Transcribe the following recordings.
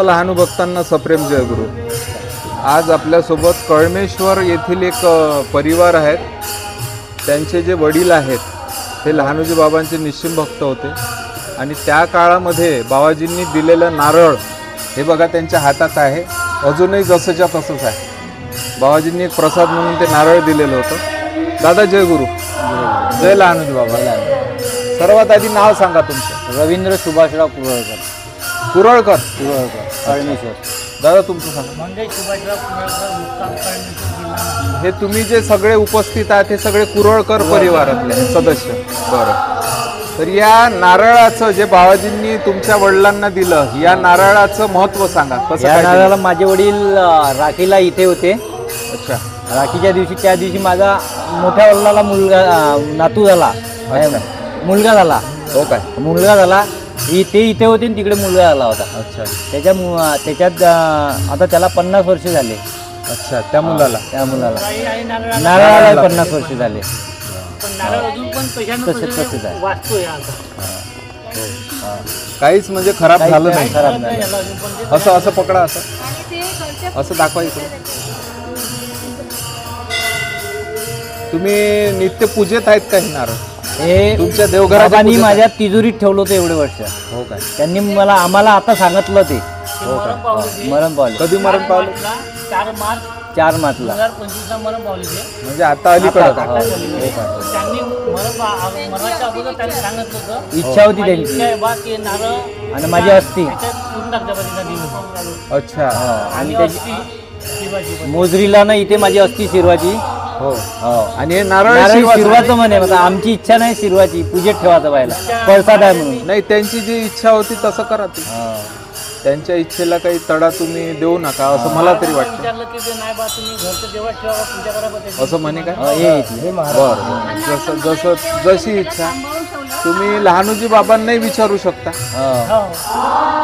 सर्व लहानू भक्तांना सप्रेम जयगुरु। आज आपल्यासोबत कळमेश्वर येथील एक परिवार आहेत। त्यांचे जे वडील आहेत ते लहानूजी बाबांचे निश्चिम भक्त होते आणि त्या काळामध्ये बाबाजींनी दिलेलं नारळ हे बघा त्यांच्या हातात आहे, अजूनही जसंच्या तसंच आहे। बाबाजींनी एक प्रसाद म्हणून ते नारळ दिलेलं होतं। दादा जय गुरु, जय लहानूजी बाबा। सर्वात आधी नाव सांगा तुमचं। रवींद्र सुभाषराव कुरळकर। कुरळकर कळमेश्वर। दादा तुमचं सांगा। हे तुम्ही जे सगळे उपस्थित आहात हे सगळे कुरळकर परिवारातले सदस्य। बरं, तर या नारळाचं जे बाबाजींनी तुमच्या वडिलांना दिलं, या नारळाचं महत्त्व सांगा। कसं या काय नारळाला माझे वडील राखीला इथे होते। अच्छा, राखीच्या दिवशी त्या दिवशी माझा मोठ्या वडिलाला नातू झाला, मुलगा झाला। हो काय? मुलगा झाला, ते इथे होते आणि तिकडे मुलगा झाला होता। अच्छा, त्याच्यात आता त्याला 50 वर्ष झाले। अच्छा, त्या मुलाला नारळाला 50 वर्ष झाले। काहीच म्हणजे खराब झालं नाही। खराब नाही। असं असं पकडा, असं असं दाखवा इकडे। तुम्ही नित्य पूजेत आहेत का हे नारळ? हे तुमच्या देवघरात माझ्या तिजोरीत ठेवलं होतं एवढे वर्ष। हो काय? त्यांनी आम्हाला आता सांगितलं ते। हो काय? मरण पावले। कधी मरण पावले? 4 मार्चला 2025 मरण पावले ते। म्हणजे आता अलीकडे आता, का? हो. त्यांनी मरणाच्या अगोदर त्यांनी सांगितलं होतं इच्छा होती त्यांची की नारळ आणि माझी अस्थी अच्छा, आणि त्याची मोजरीला ना इथे माझी अस्थी शिरवाची। हो, हो, आणि हे नारळ शिरवाचं म्हणे, आमची इच्छा नाही शिरवाची, पूजेत ठेवायचं पाहिला प्रसाद आहे म्हणून। नाही, त्यांची जी इच्छा होती तसं करा तुम्ही। त्यांच्या इच्छेला काही तडा तुम्ही देऊ नका असं मला तरी वाटतं। असं म्हणे काय? बरं, जशी इच्छा तुम्ही लहानूजी बाबांनाही विचारू शकता।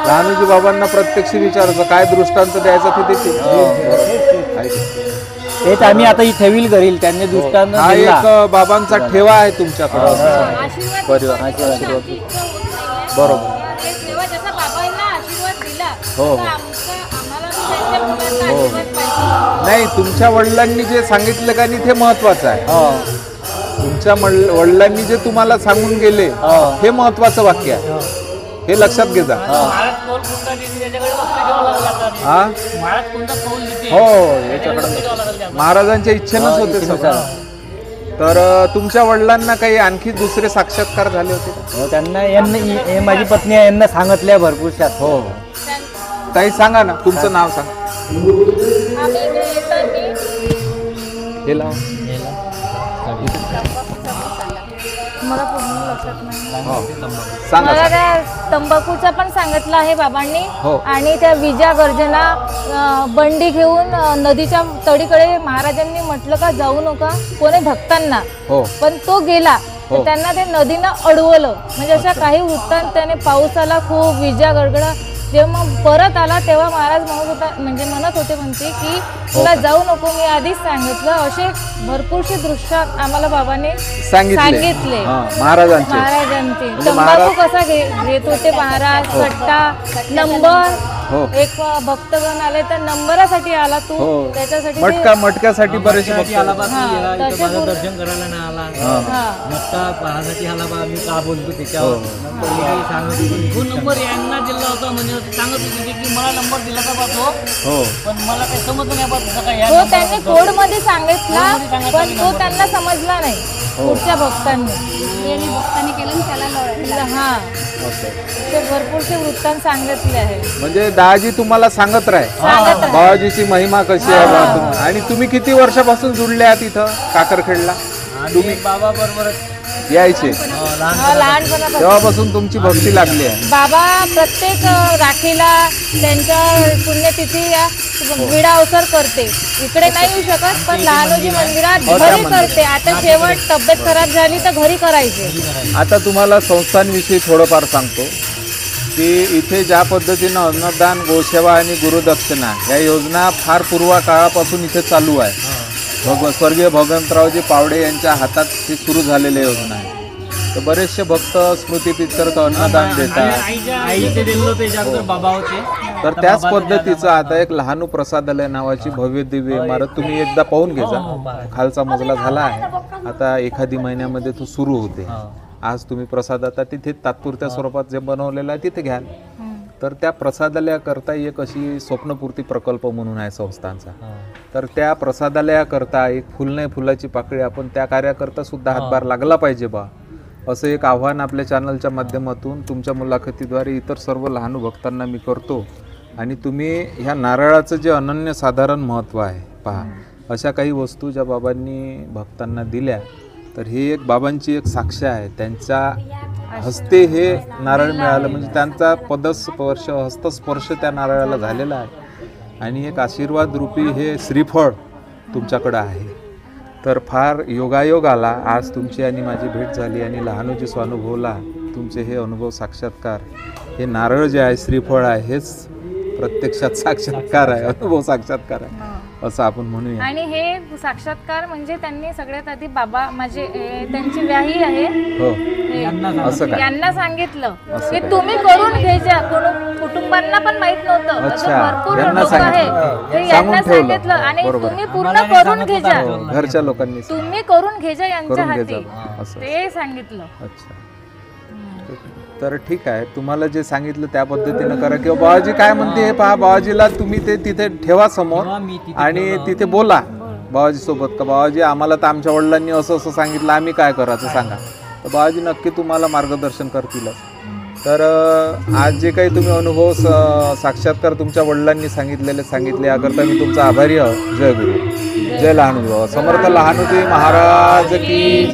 लहानूजी बाबांना प्रत्यक्ष विचारायचं, काय दृष्टांत द्यायचा ते देतील। तेच आम्ही आता ही ठेवील करील, त्यांनी दृष्टांत हा एक बाबांचा ठेवा आहे तुमच्याकडे परिवार। बरोबर, हो हो, नाही तुमच्या वडिलांनी जे सांगितलं का नाही ते महत्वाचं आहे। तुमच्या वडिलांनी जे तुम्हाला सांगून गेले हे महत्वाचं वाक्य आहे, हे लक्षात घे जा। हा, हो, याच्याकडे महाराजांच्या इच्छेनंच होते सगळं। तर तुमच्या वडिलांना काही आणखी दुसरे साक्षात्कार झाले होते का? त्यांना माझी पत्नी आहे, यांना सांगितल्या भरपूरशा। हो, ताई सांगा ना, तुमचं नाव सांगा। हे लाव, मला पूर्ण लक्षात नाही। सांगा। मला त्या तंबाखूचा पण सांगितलं आहे बाबांनी। हो. आणि त्या विजा गर्जना बंडी घेऊन नदीच्या तडीकडे महाराजांनी म्हटलं का जाऊ नका कोणी भक्तांना। हो, पण तो गेला, हो. त्यांना ते नदीनं अडवलं। म्हणजे अशा काही वृत्तांत त्याने, पाऊस आला खूप, विजा गडगडा, जेव्हा परत आला तेव्हा महाराज म्हणत होते की तुला जाऊ नको, मी आधीच सांगितलं। असे भरपूरसे दृश्य आम्हाला बाबांनी सांगितले महाराजांचे। तंबाखू कसा घेत होते महाराज, सट्टा नंबर, एक भक्तगण आले तर नंबरासाठी आला तू, त्याच्यासाठी मटक्यासाठी बरेचसे दर्शन करायला नाही आला, मटका पाहण्यासाठी आला बा, मी का बोलतो त्याच्यावर नंबर यांना दिला होता। म्हणजे सांगत होते की मला नंबर दिला का बा तो, पण मला काही समजलं नाही बा तुझं काय। तो त्यांनी कोड मध्ये सांगितला, पण तो त्यांना समजला नाही पुढच्या भक्तांनी केलं त्याला। हा, ते भरपूरचे वृत्तांत सांगितले आहे। म्हणजे दाजी तुम्हाला सांगत राहे बाबाजीची महिमा कशी आहे। आणि तुम्ही किती वर्षापासून जुळले आहात इथं काकरखेडला? तुम्ही बाबा बरोबर यायचे लहानपणापासून, तेव्हापासून तुमची भक्ती लागली आहे। बाबा प्रत्येक राखीला त्यांच्या पुण्यतिथी विडा अवसर करते। इकडे नाही येऊ शकत, पण लहानोजी मंदिरात घरी करते। आता शेवट तब्येत खराब झाली तर घरी करायचे। आता तुम्हाला संस्थांविषयी थोडंफार सांगतो की इथे ज्या पद्धतीनं अन्नदान, गोसेवा आणि गुरुदक्षिणा या योजना फार पूर्व काळापासून इथे चालू आहे। स्वर्गीय भगवंतरावजी पावडे यांच्या हातात ही सुरू झालेली योजना आहे। तर बरेचसे भक्त स्मृतीपीठकर अन्नदान देतात. आईचे दिलो त्याच्या अगोदर बाबा होते. तर त्याच पद्धतीचं आता एक लहानू प्रसादालय नावाची भव्य दिव्य इमारत तुम्ही एकदा पाहून घ्या. खालचा मजला झाला आहे, आता एखादी महिन्यामध्ये तो सुरू होते. आज तुम्ही प्रसाद आता तिथे तात्पुरत्या स्वरूपात जे बनवलेलं आहे तिथे घ्याल. तर त्या प्रसादालयाकरता एक अशी स्वप्नपूर्ती प्रकल्प म्हणून आहे संस्थांचा. तर त्या प्रसादालयाकरता एक फुल नाही फुलाची पाकळी आपण त्या कार्याकरता सुद्धा हातभार लागला पाहिजे बा, असं एक आव्हान आपल्या चॅनलच्या माध्यमातून तुमच्या मुलाखतीद्वारे इतर सर्व लहानू भक्तांना मी करतो. आणि तुम्ही ह्या नारळाचं जे अनन्यसाधारण महत्त्व आहे पहा, अशा काही वस्तू ज्या बाबांनी भक्तांना दिल्या, तर ही एक बाबांची एक साक्ष आहे. त्यांच्या हस्ते हे नारळ मिळालं म्हणजे त्यांचा पदस्पर्श हस्तस्पर्श त्या नारळाला झालेला आहे. आणि एक आशीर्वाद रूपी हे श्रीफळ तुमच्याकडं आहे. तर फार योगायोग आला आज तुमची आणि माझी भेट झाली आणि लहानोजी स्वानुभवला तुमचे हे अनुभव साक्षात्कार. हे नारळ जे आहे श्रीफळ आहे हेच प्रत्यक्षात साक्षात्कार आहे, अनुभव साक्षात्कार आहे असं आपण म्हणूया. आणि हे साक्षात्कार म्हणजे त्यांनी सगळ्यात आधी बाबा माझे त्यांची व्याही आहे हो हे असं काय यांना सांगितलं की तुम्ही करून घ्यायच्या. कुटुंबांना पण माहित नव्हतं, असं अच्छा, भरपूर यांना लोक आहे सांगितलं. ते सांगून यांना ठेवलं. सांगितलं आणि बरोबर. तुम्ही पूर्ण करून घ्यायच्या, घरच्या लोकांनी तुम्ही करून घ्यायच्या यांच्या करून हाती घ्यायचं असं. ते सांगितलं. अच्छा, तर ठीक आहे, तुम्हाला जे सांगितलं त्या पद्धतीनं करा. किंवा बाबाजी काय म्हणते हे पहा, बाबाजीला तुम्ही ते तिथे ठेवा समोर आणि तिथे बोला बाबाजी सोबत का बाबाजी आम्हाला तर आमच्या वडिलांनी असं असं सांगितलं, आम्ही काय करायचं सांगा. तर बाबाजी नक्की तुम्हाला मार्गदर्शन करतीलच. तर आज जे काही तुम्ही अनुभव साक्षात्कार तुमच्या वडिलांनी सांगितले याकरता मी तुमचा आभारी आहो. जय गुरु, जय लहानोजी बाबा समर्थ. लहानोजी महाराज की